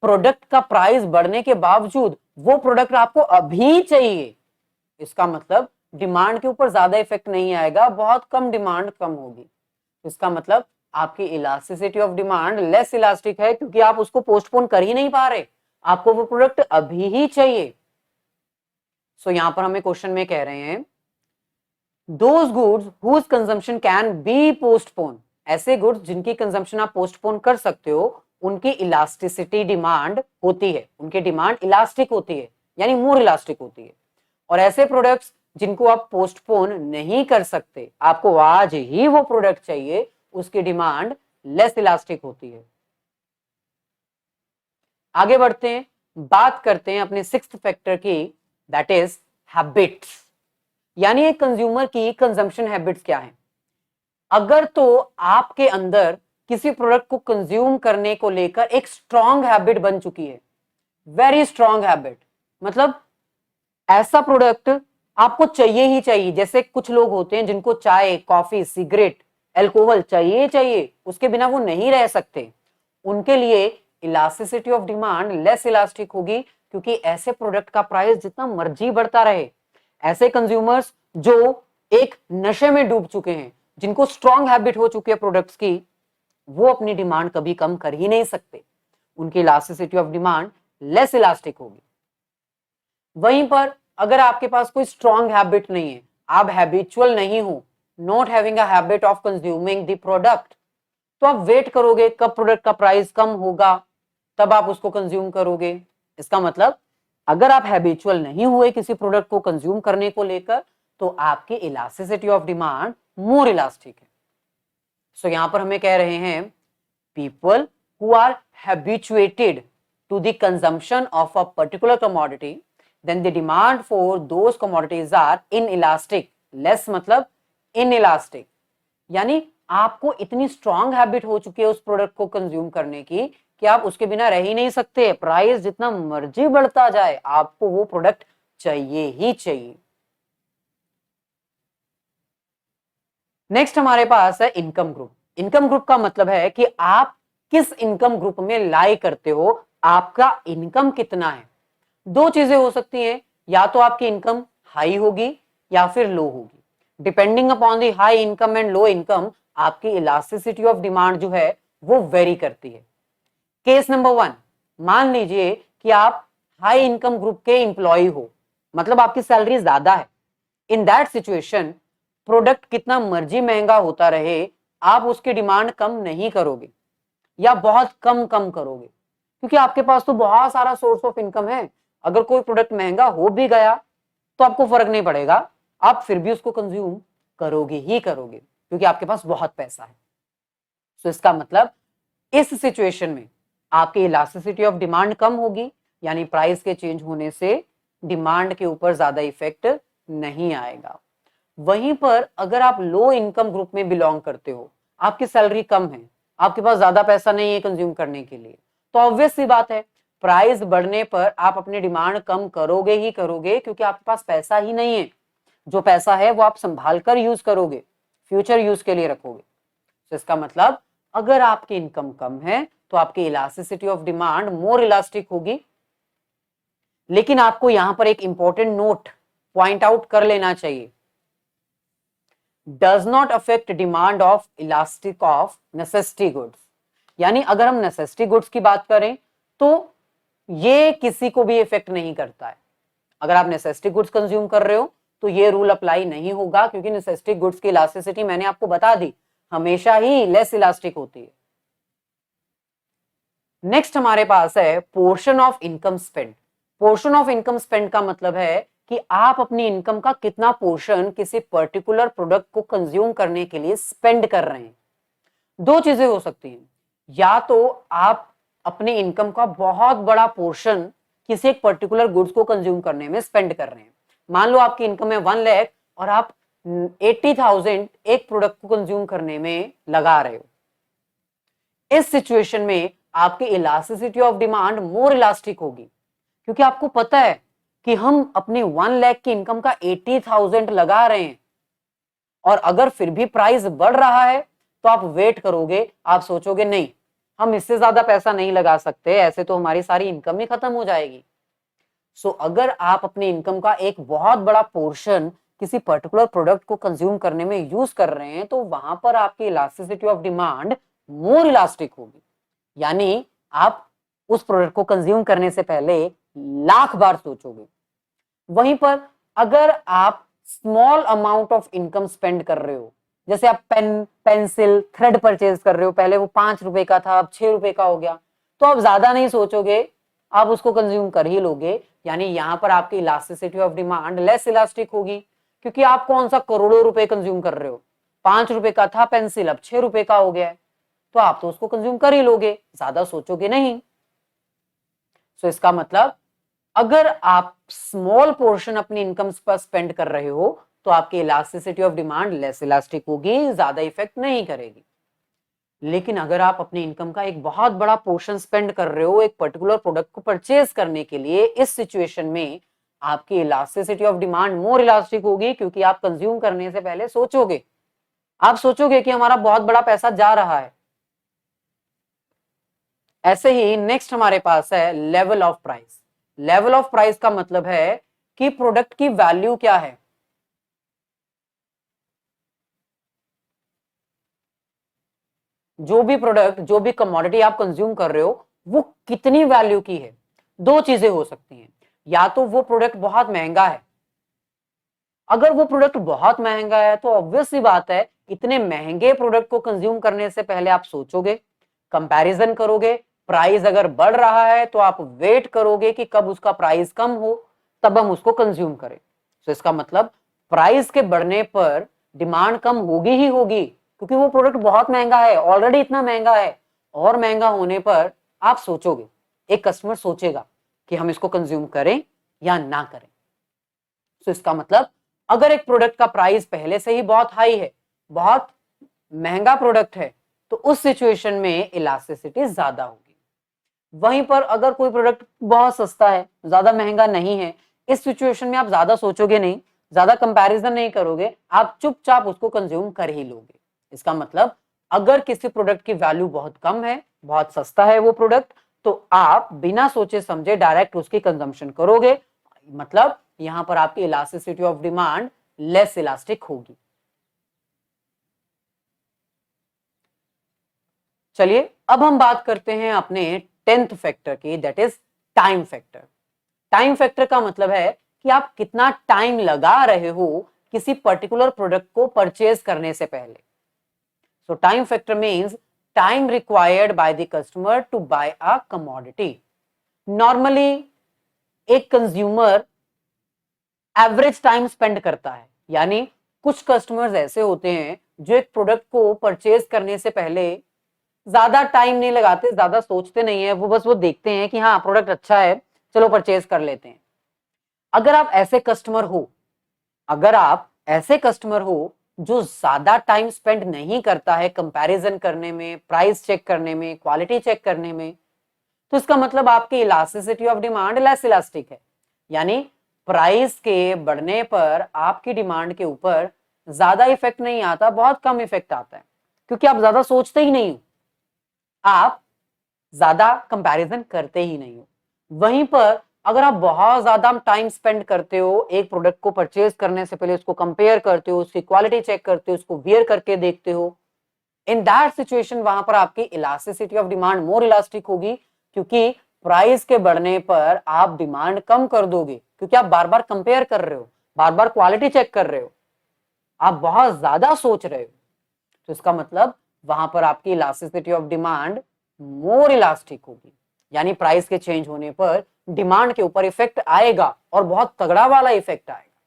प्रोडक्ट का प्राइस बढ़ने के बावजूद वो प्रोडक्ट आपको अभी चाहिए, इसका मतलब डिमांड के ऊपर ज्यादा इफेक्ट नहीं आएगा, बहुत कम डिमांड कम होगी। इसका मतलब आपकी elasticity of demand less elastic है, क्योंकि आप उसको पोस्टपोन कर ही नहीं पा रहे, आपको वो प्रोडक्ट अभी ही चाहिए। सो यहां पर हमें क्वेश्चन में कह रहे हैं those goods whose consumption can be postpone, ऐसे गुड्स जिनकी कंजम्पशन आप पोस्टपोन कर सकते हो उनकी इलास्टिसिटी डिमांड होती है, उनकी डिमांड इलास्टिक होती है, यानी मोर इलास्टिक होती है। और ऐसे प्रोडक्ट्स जिनको आप पोस्टपोन नहीं कर सकते, आपको आज ही वो प्रोडक्ट चाहिए, उसकी डिमांड लेस इलास्टिक होती है। आगे बढ़ते हैं, बात करते हैं अपने सिक्स्थ फैक्टर की, दैट इज हैबिट्स, यानी एक कंज्यूमर की कंजम्पशन हैबिट्स क्या है। अगर तो आपके अंदर किसी प्रोडक्ट को कंज्यूम करने को लेकर एक स्ट्रॉन्ग हैबिट बन चुकी है, वेरी स्ट्रॉन्ग हैबिट, मतलब ऐसा प्रोडक्ट आपको चाहिए ही चाहिए। जैसे कुछ लोग होते हैं जिनको चाय, कॉफी, सिगरेट, अल्कोहल चाहिए चाहिए, उसके बिना वो नहीं रह सकते, उनके लिए elasticity of demand less elastic होगी, क्योंकि ऐसे प्रोडक्ट का प्राइस जितना मर्जी बढ़ता रहे, ऐसे कंज्यूमर्स जो एक नशे में डूब चुके हैं, जिनको स्ट्रॉन्ग हैबिट हो चुकी है प्रोडक्ट्स की, वो अपनी डिमांड कभी कम कर ही नहीं सकते, उनकी elasticity of demand less elastic होगी। वहीं पर अगर आपके पास कोई स्ट्रॉन्ग हैबिट नहीं है, आप हैबिचुअल नहीं हो, not having a habit of consuming the product, तो आप वेट करोगे कब प्रोडक्ट का प्राइस कम होगा, तब आप उसको कंज्यूम करोगे। इसका मतलब अगर आप हैबिचुअल नहीं हुए किसी प्रोडक्ट को कंज्यूम करने को लेकर, तो आपकी elasticity of demand more elastic है। सो यहां पर हमें कह रहे हैं people who are habituated to the consumption of a particular commodity, then the demand for those commodities are inelastic, less मतलब inelastic, यानी आपको इतनी स्ट्रॉन्ग हैबिट हो चुकी है उस प्रोडक्ट को कंज्यूम करने की कि आप उसके बिना रह ही नहीं सकते, प्राइस जितना मर्जी बढ़ता जाए आपको वो प्रोडक्ट चाहिए ही चाहिए। नेक्स्ट हमारे पास है इनकम ग्रुप। इनकम ग्रुप का मतलब है कि आप किस इनकम ग्रुप में लाई करते हो, आपका इनकम कितना है। दो चीजें हो सकती हैं, या तो आपकी इनकम हाई होगी या फिर लो होगी। Depending upon the high income and low income, आपकी इलास्टिसिटी ऑफ डिमांड जो है वो वेरी करती है। केस नंबर 1, मान लीजिए कि आप हाई इनकम ग्रुप के एम्प्लॉय हो, मतलब आपकी सैलरी ज्यादा है। इन दैट सिचुएशन प्रोडक्ट कितना मर्जी महंगा होता रहे, आप उसकी डिमांड कम नहीं करोगे या बहुत कम कम करोगे, क्योंकि आपके पास तो बहुत सारा सोर्स ऑफ इनकम है। अगर कोई प्रोडक्ट महंगा हो भी गया तो आपको फर्क नहीं पड़ेगा, आप फिर भी उसको कंज्यूम करोगे ही करोगे, क्योंकि आपके पास बहुत पैसा है। तो इसका मतलब इस सिचुएशन में आपकी इलास्टिसिटी ऑफ डिमांड कम होगी, यानी प्राइस के चेंज होने से डिमांड के ऊपर ज्यादा इफेक्ट नहीं आएगा। वहीं पर अगर आप लो इनकम ग्रुप में बिलोंग करते हो, आपकी सैलरी कम है, आपके पास ज्यादा पैसा नहीं है कंज्यूम करने के लिए, तो ऑब्वियस सी बात है प्राइस बढ़ने पर आप अपनी डिमांड कम करोगे ही करोगे, क्योंकि आपके पास पैसा ही नहीं है। जो पैसा है वो आप संभाल कर यूज करोगे, फ्यूचर यूज के लिए रखोगे। तो इसका मतलब अगर आपकी इनकम कम है तो आपकी elasticity of demand more elastic होगी। लेकिन आपको यहां पर एक इंपॉर्टेंट नोट पॉइंट आउट कर लेना चाहिए, does not affect demand of elastic of necessity goods. यानी अगर हम नेसेसिटी गुड्स की बात करें तो ये किसी को भी इफेक्ट नहीं करता है। अगर आप नेसेसिटी गुड्स कंज्यूम कर रहे हो तो ये रूल अप्लाई नहीं होगा, क्योंकि नेसेसिटी गुड्स की इलास्टिसिटी मैंने आपको बता दी हमेशा ही लेस इलास्टिक होती है। नेक्स्ट हमारे पास है portion of income spend. Portion of income spend का मतलब है कि आप अपनी इनकम का कितना पोर्शन किसी पर्टिकुलर प्रोडक्ट को कंज्यूम करने के लिए स्पेंड कर रहे हैं। दो चीजें हो सकती हैं, या तो आप अपनी इनकम का बहुत बड़ा पोर्शन किसी एक पर्टिकुलर गुड्स को कंज्यूम करने में स्पेंड कर रहे हैं। मान लो आपकी इनकम है 1 लाख और आप 80,000 एक प्रोडक्ट को कंज्यूम करने में लगा रहे हो। इस सिचुएशन में आपकी elasticity of demand more elastic होगी, क्योंकि आपको पता है कि हम अपनी 1 लाख की इनकम का 80,000 लगा रहे हैं और अगर फिर भी प्राइस बढ़ रहा है तो आप वेट करोगे, आप सोचोगे नहीं हम इससे ज्यादा पैसा नहीं लगा सकते, ऐसे तो हमारी सारी इनकम ही खत्म हो जाएगी। सो अगर आप अपनी इनकम का एक बहुत बड़ा पोर्शन किसी पर्टिकुलर प्रोडक्ट को कंज्यूम करने में यूज कर रहे हैं तो वहां पर आपकी elasticity of demand more elastic होगी, यानी आप उस प्रोडक्ट को कंज्यूम करने से पहले लाख बार सोचोगे। वहीं पर अगर आप small amount of income spend कर रहे हो, जैसे आप पेन पेंसिल थ्रेड परचेज कर रहे हो, पहले वो 5 रुपए का था अब 6 रुपए का हो गया, तो आप ज्यादा नहीं सोचोगे, आप उसको कंज्यूम कर ही लोगे, यानी यहां पर आपकी elasticity of demand less elastic होगी, क्योंकि आप कौन सा करोड़ों रुपए कंज्यूम कर रहे हो। 5 रुपए का था पेंसिल अब 6 रुपए का हो गया है, तो आप तो उसको कंज्यूम कर ही लोगे, ज्यादा सोचोगे नहीं। सो इसका मतलब अगर आप स्मॉल पोर्शन अपनी इनकम पर स्पेंड कर रहे हो तो आपकी elasticity of demand less elastic होगी, ज्यादा इफेक्ट नहीं करेगी। लेकिन अगर आप अपनी इनकम का एक बहुत बड़ा पोर्शन स्पेंड कर रहे हो एक पर्टिकुलर प्रोडक्ट को परचेज करने के लिए, इस सिचुएशन में आपकी elasticity of demand more elastic होगी, क्योंकि आप कंज्यूम करने से पहले सोचोगे, आप सोचोगे कि हमारा बहुत बड़ा पैसा जा रहा है। ऐसे ही नेक्स्ट हमारे पास है level of price. Level of price का मतलब है कि प्रोडक्ट की वैल्यू क्या है। जो भी प्रोडक्ट, जो भी कमोडिटी आप कंज्यूम कर रहे हो वो कितनी वैल्यू की है। दो चीजें हो सकती हैं, या तो वो प्रोडक्ट बहुत महंगा है, अगर वो प्रोडक्ट बहुत महंगा है तो ऑब्वियस सी बात है इतने महंगे प्रोडक्ट को कंज्यूम करने से पहले आप सोचोगे, कंपैरिजन करोगे, प्राइस अगर बढ़ रहा है तो आप वेट करोगे कि कब उसका प्राइस कम हो तब हम उसको कंज्यूम करें। तो इसका मतलब प्राइस के बढ़ने पर डिमांड कम होगी ही होगी, क्योंकि वो प्रोडक्ट बहुत महंगा है, ऑलरेडी इतना महंगा है, और महंगा होने पर आप सोचोगे, एक कस्टमर सोचेगा कि हम इसको कंज्यूम करें या ना करें। तो इसका मतलब अगर एक प्रोडक्ट का प्राइस पहले से ही बहुत हाई है, बहुत महंगा प्रोडक्ट है, तो उस सिचुएशन में इलास्टिसिटी ज्यादा होगी। वहीं पर अगर कोई प्रोडक्ट बहुत सस्ता है, ज्यादा महंगा नहीं है, इस सिचुएशन में आप ज्यादा सोचोगे नहीं, ज्यादा कंपैरिजन नहीं करोगे, आप चुपचाप उसको कंज्यूम कर ही लोगे। इसका मतलब अगर किसी प्रोडक्ट की वैल्यू बहुत कम है, बहुत सस्ता है वो प्रोडक्ट, तो आप बिना सोचे समझे डायरेक्ट उसकी कंजम्पशन करोगे, मतलब यहां पर आपकी elasticity of demand less elastic होगी। चलिए अब हम बात करते हैं अपने 10th फैक्टर की, that is time factor. Time factor का मतलब है कि आप कितना टाइम लगा रहे हो किसी पर्टिकुलर प्रोडक्ट को परचेज करने से पहले। So time factor means time required by the customer to buy a commodity. Normally एक कंज्यूमर एवरेज टाइम स्पेंड करता है, यानी कुछ कस्टमर्स ऐसे होते हैं जो एक प्रोडक्ट को परचेज करने से पहले ज्यादा टाइम नहीं लगाते, ज्यादा सोचते नहीं है, वो बस वो देखते हैं कि हाँ प्रोडक्ट अच्छा है चलो परचेज कर लेते हैं। अगर आप ऐसे कस्टमर हो, अगर आप ऐसे कस्टमर हो जो ज्यादा टाइम स्पेंड नहीं करता है कंपैरिजन करने में, प्राइस चेक करने में, क्वालिटी चेक करने में, तो इसका मतलब आपकी elasticity of demand less elastic है, यानी प्राइस के बढ़ने पर आपकी डिमांड के ऊपर ज्यादा इफेक्ट नहीं आता, बहुत कम इफेक्ट आता है, क्योंकि आप ज्यादा सोचते ही नहीं हो, आप ज्यादा कंपैरिजन करते ही नहीं हो। वहीं पर अगर आप बहुत ज्यादा टाइम स्पेंड करते हो एक प्रोडक्ट को परचेज करने से पहले, उसको कंपेयर करते हो, उसकी क्वालिटी चेक करते हो, उसको वियर करके देखते हो, इन दैट सिचुएशन वहां पर आपकी elasticity of demand more elastic होगी, क्योंकि प्राइस के बढ़ने पर आप डिमांड कम कर दोगे, क्योंकि आप बार बार कंपेयर कर रहे हो, बार बार क्वालिटी चेक कर रहे हो, आप बहुत ज्यादा सोच रहे हो। तो इसका मतलब वहां पर आपकी elasticity of demand more elastic होगी, यानी प्राइस के चेंज होने पर डिमांड के ऊपर इफेक्ट आएगा और बहुत तगड़ा वाला इफेक्ट आएगा।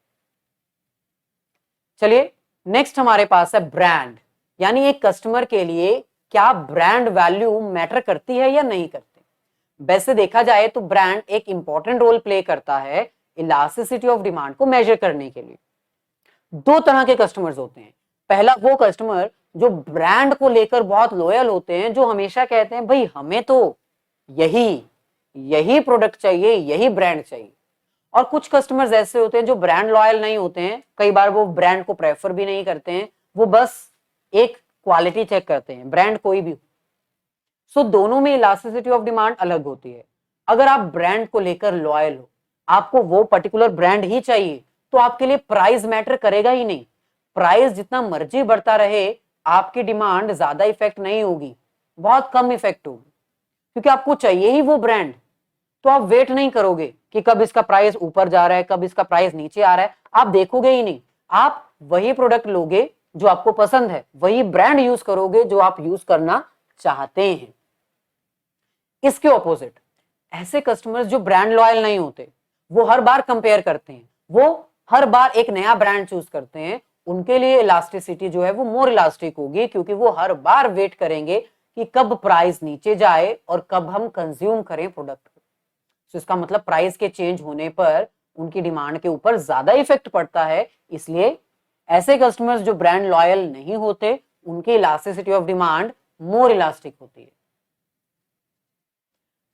चलिए नेक्स्ट हमारे पास है ब्रांड, यानी एक कस्टमर के लिए क्या ब्रांड वैल्यू मैटर करती है या नहीं करती। वैसे देखा जाए तो ब्रांड एक इंपॉर्टेंट रोल प्ले करता है इलास्टिसिटी ऑफ डिमांड को मेजर करने के लिए। दो तरह के कस्टमर्स होते हैं। पहला वो कस्टमर जो ब्रांड को लेकर बहुत लॉयल होते हैं, जो हमेशा कहते हैं भाई हमें तो यही प्रोडक्ट चाहिए, यही ब्रांड चाहिए। और कुछ कस्टमर्स ऐसे होते हैं जो ब्रांड लॉयल नहीं होते हैं, कई बार वो ब्रांड को प्रेफर भी नहीं करते हैं, वो बस एक क्वालिटी चेक करते हैं, ब्रांड कोई भी हो। सो दोनों में इलास्टिसिटी ऑफ डिमांड अलग होती है। अगर आप ब्रांड को लेकर लॉयल हो, आपको वो पर्टिकुलर ब्रांड ही चाहिए, तो आपके लिए प्राइस मैटर करेगा ही नहीं। प्राइस जितना मर्जी बढ़ता रहे, आपकी डिमांड ज्यादा इफेक्ट नहीं होगी, बहुत कम इफेक्ट होगी, क्योंकि आपको चाहिए ही वो ब्रांड। तो आप वेट नहीं करोगे कि कब इसका प्राइस ऊपर जा रहा है, कब इसका प्राइस नीचे आ रहा है, आप देखोगे ही नहीं। आप वही प्रोडक्ट लोगे जो आपको पसंद है, वही ब्रांड यूज करोगे जो आप यूज करना चाहते हैं। इसके ऑपोजिट ऐसे कस्टमर्स जो ब्रांड लॉयल नहीं होते, वो हर बार कंपेयर करते हैं, वो हर बार एक नया ब्रांड चूज करते हैं, उनके लिए इलास्टिसिटी जो है वो मोर इलास्टिक होगी, क्योंकि वो हर बार वेट करेंगे कि कब प्राइस नीचे जाए और कब हम कंज्यूम करें प्रोडक्ट को। तो इसका मतलब प्राइस के चेंज होने पर उनकी डिमांड के ऊपर ज्यादा इफेक्ट पड़ता है। इसलिए ऐसे कस्टमर्स जो ब्रांड लॉयल नहीं होते, उनकी elasticity of demand more elastic होती है।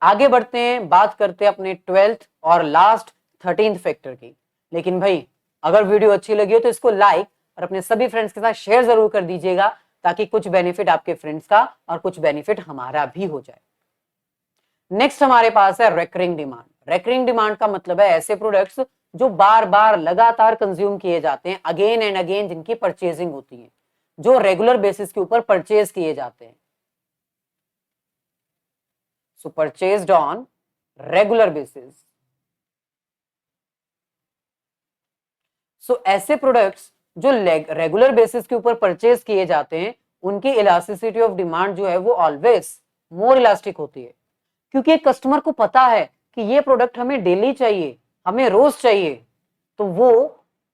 आगे बढ़ते हैं, बात करते हैं अपने 12th और लास्ट 13th फैक्टर की। लेकिन भाई अगर वीडियो अच्छी लगी हो तो इसको लाइक और अपने सभी फ्रेंड्स के साथ शेयर जरूर कर दीजिएगा, ताकि कुछ बेनिफिट आपके फ्रेंड्स का और कुछ बेनिफिट हमारा भी हो जाए। नेक्स्ट हमारे पास है रेकरिंग डिमांड। रेकरिंग डिमांड का मतलब है ऐसे प्रोडक्ट्स जो बार बार लगातार कंज्यूम किए जाते हैं, अगेन एंड अगेन, जिनकी परचेजिंग होती है, जो रेगुलर बेसिस के ऊपर परचेज किए जाते हैं। सो परचेज्ड ऑन रेगुलर बेसिस। सो ऐसे प्रोडक्ट्स जो रेगुलर बेसिस के ऊपर परचेज किए जाते हैं, उनकी इलास्टिसिटी ऑफ डिमांड जो है वो ऑलवेज मोर इलास्टिक होती है, क्योंकि एक कस्टमर को पता है कि ये प्रोडक्ट हमें डेली चाहिए, हमें रोज चाहिए, तो वो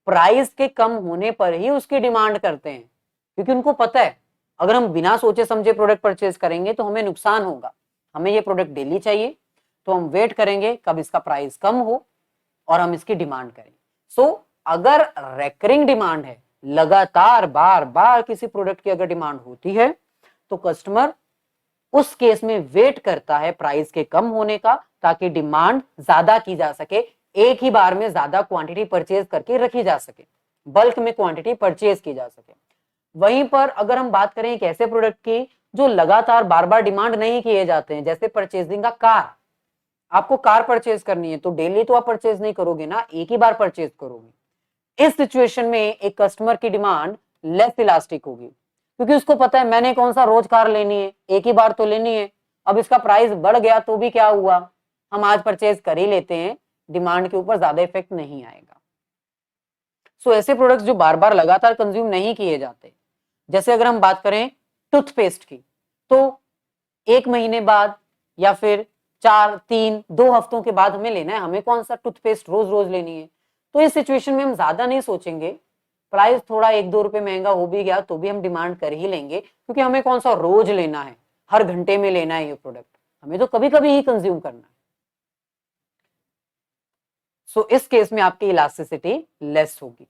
प्राइस के कम होने पर ही उसकी डिमांड करते हैं, क्योंकि उनको पता है अगर हम बिना सोचे समझे प्रोडक्ट परचेज करेंगे तो हमें नुकसान होगा। हमें ये प्रोडक्ट डेली चाहिए, तो हम वेट करेंगे कब इसका प्राइस कम हो और हम इसकी डिमांड करें। सो अगर रेकरिंग डिमांड है, लगातार बार बार किसी प्रोडक्ट की अगर डिमांड होती है, तो कस्टमर उस केस में वेट करता है प्राइस के कम होने का, ताकि डिमांड ज्यादा की जा सके, एक ही बार में ज्यादा क्वांटिटी परचेज करके रखी जा सके, बल्क में क्वांटिटी परचेज की जा सके। वहीं पर अगर हम बात करें एक ऐसे प्रोडक्ट की जो लगातार बार बार डिमांड नहीं किए जाते हैं, जैसे परचेजिंग का कार। आपको कार परचेज करनी है तो डेली तो आप परचेज नहीं करोगे ना, एक ही बार परचेज करोगे। इस सिचुएशन में एक कस्टमर की डिमांड लेस इलास्टिक होगी, क्योंकि उसको पता है मैंने कौन सा रोज कार लेनी है, एक ही बार तो लेनी है, अब इसका प्राइस बढ़ गया तो भी क्या हुआ, हम आज परचेज कर ही लेते हैं, डिमांड के ऊपर ज्यादा इफेक्ट नहीं आएगा। सो ऐसे प्रोडक्ट्स जो बार बार लगातार कंज्यूम नहीं किए जाते, जैसे अगर हम बात करें टूथपेस्ट की, तो एक महीने बाद या फिर 2 हफ्तों के बाद हमें लेना है, हमें कौन सा टूथपेस्ट रोज रोज लेनी है, तो इस सिचुएशन में हम ज्यादा नहीं सोचेंगे, प्राइस थोड़ा 1-2 रुपए महंगा हो भी गया तो भी हम डिमांड कर ही लेंगे, क्योंकि हमें कौन सा रोज लेना है, हर घंटे में लेना है ये प्रोडक्ट, हमें तो कभी कभी ही कंज्यूम करना है। सो इस केस में आपकी इलास्टिसिटी लेस होगी।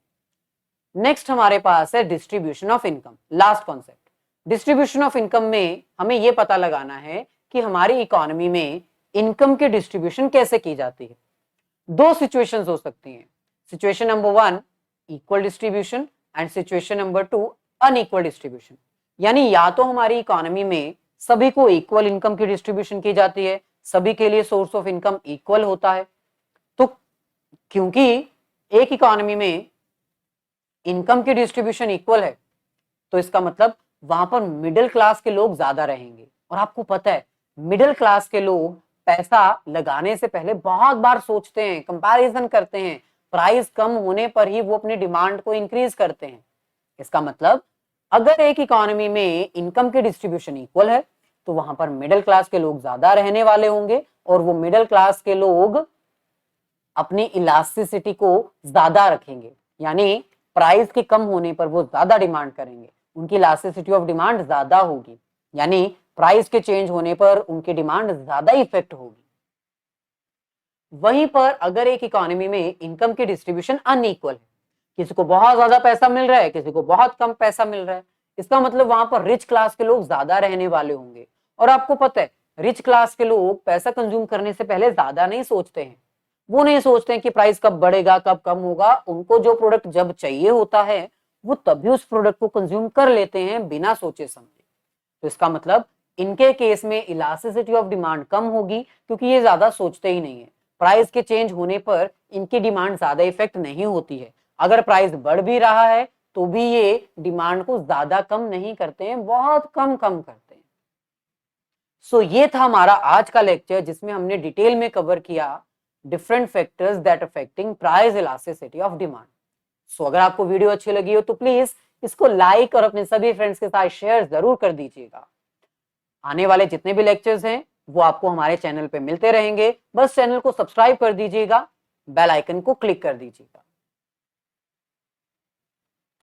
नेक्स्ट हमारे पास है distribution of income, last concept. Distribution of income में हमें यह पता लगाना है कि हमारी इकोनॉमी में इनकम की डिस्ट्रीब्यूशन कैसे की जाती है। दो सिचुएशंस हो सकती हैं, situation number 1 equal distribution and situation number 2 unequal distribution. यानी या तो हमारी इकोनॉमी में सभी को इक्वल इनकम की डिस्ट्रीब्यूशन की जाती है, सभी के लिए सोर्स ऑफ इनकम इक्वल होता है, तो क्योंकि एक इकोनॉमी में इनकम की डिस्ट्रीब्यूशन इक्वल है, तो इसका मतलब वहां पर मिडिल क्लास के लोग ज्यादा रहेंगे। और आपको पता है मिडिल क्लास के लोग पैसा लगाने से पहले बहुत बार सोचते हैं, कंपैरिजन करते हैं, प्राइस कम होने पर ही वो अपनी डिमांड को इंक्रीज करते हैं। इसका मतलब अगर एक इकोनॉमी में इनकम की डिस्ट्रीब्यूशन इक्वल है, तो वहां पर मिडिल क्लास के लोग ज्यादा रहने वाले होंगे, और वो मिडिल क्लास के लोग अपनी इलास्टिसिटी को ज्यादा रखेंगे, यानी प्राइस के कम होने पर वो ज्यादा डिमांड करेंगे, उनकी इलास्टिसिटी ऑफ डिमांड ज्यादा होगी, यानी प्राइस के चेंज होने पर उनकी डिमांड ज्यादा इफेक्ट होगी। वहीं पर अगर एक इकोनॉमी में इनकम की डिस्ट्रीब्यूशन अनइक्वल है, किसी को बहुत ज्यादा पैसा मिल रहा है, किसी को बहुत कम पैसा मिल रहा है, इसका मतलब वहां पर रिच क्लास के लोग ज्यादा रहने वाले होंगे। और आपको पता है रिच क्लास के लोग पैसा कंज्यूम करने से पहले ज्यादा नहीं सोचते हैं। वो नहीं सोचते हैं कि प्राइस कब बढ़ेगा कब कम होगा, उनको जो प्रोडक्ट जब चाहिए होता है वो तभी उस प्रोडक्ट को कंज्यूम कर लेते हैं बिना सोचे समझे। तो इसका मतलब इनके केस में इलास्टिसिटी ऑफ डिमांड कम होगी क्योंकि ये ज्यादा सोचते ही नहीं है। प्राइस के चेंज होने पर इनकी डिमांड ज्यादा इफेक्ट नहीं होती है। अगर प्राइस बढ़ भी रहा है तो भी ये डिमांड को ज्यादा कम नहीं करते हैं, बहुत कम करते हैं। सो ये था हमारा आज का लेक्चर जिसमें हमने डिटेल में कवर किया different factors that affecting price elasticity of demand. So अगर आपको वीडियो अच्छी लगी हो तो प्लीज इसको लाइक और अपने सभी फ्रेंड्स के साथ शेयर जरूर कर दीजिएगा। आने वाले जितने भी लेक्चर्स हैं वो आपको हमारे चैनल पे मिलते रहेंगे। बस चैनल को सब्सक्राइब कर दीजिएगा, बेल आइकन को क्लिक कर दीजिएगा।